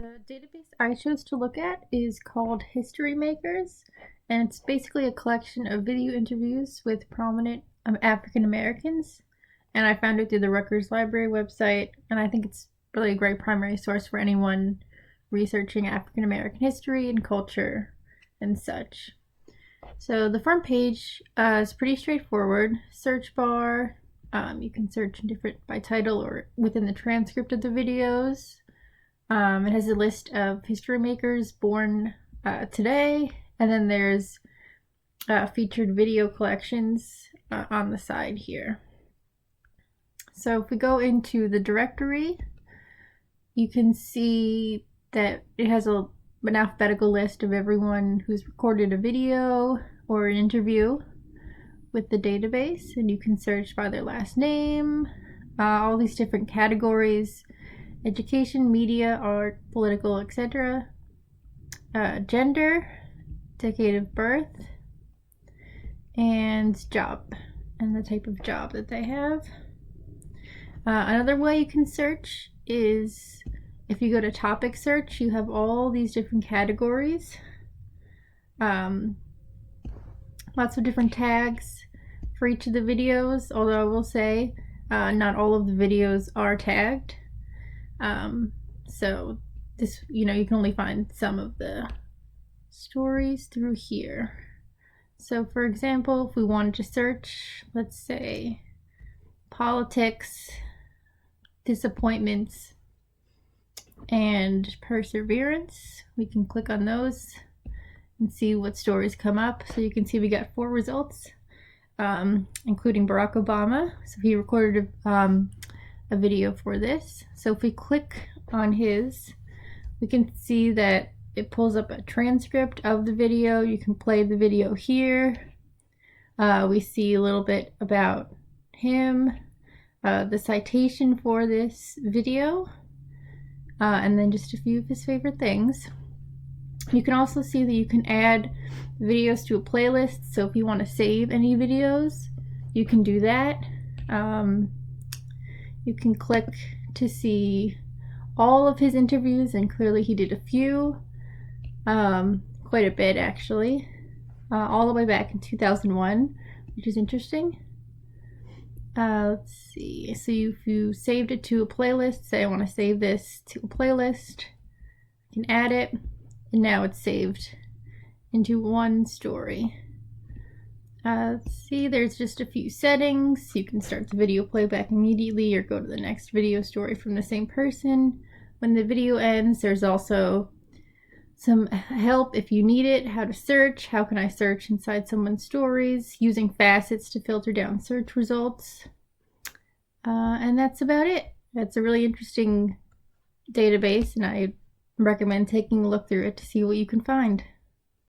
The database I chose to look at is called HistoryMakers, and it's basically a collection of video interviews with prominent African Americans. And I found it through the Rutgers Library website, and I think it's really a great primary source for anyone researching African American history and culture and such. So the front page is pretty straightforward. Search bar, you can search by title or within the transcript of the videos. It has a list of history makers born today, and then there's featured video collections on the side here. So if we go into the directory, you can see that it has an alphabetical list of everyone who's recorded a video or an interview with the database, and you can search by their last name, all these different categories: education, media, art, political, etc., gender, decade of birth, and job, and the type of job that they have. Another way you can search is if you go to topic search, you have all these different categories. Lots of different tags for each of the videos, although I will say not all of the videos are tagged. So this, you can only find some of the stories through here. So for example, if we wanted to search, let's say, politics, disappointments, and perseverance, we can click on those and see what stories come up. So you can see we got 4 results, including Barack Obama. So he recorded a video for this. So if we click on his, we can see that it pulls up a transcript of the video. You can play the video here. We see a little bit about him, the citation for this video, and then just a few of his favorite things. You can also see that you can add videos to a playlist. So if you want to save any videos, you can do that. You can click to see all of his interviews, and clearly he did a few, quite a bit actually, all the way back in 2001, which is interesting. Let's see, so if you saved it to a playlist, say I want to save this to a playlist, you can add it, and now it's saved into one story. Let's see, there's just a few settings. You can start the video playback immediately or go to the next video story from the same person. When the video ends, there's also some help if you need it, how to search, how can I search inside someone's stories, using facets to filter down search results. And that's about it. That's a really interesting database, and I recommend taking a look through it to see what you can find.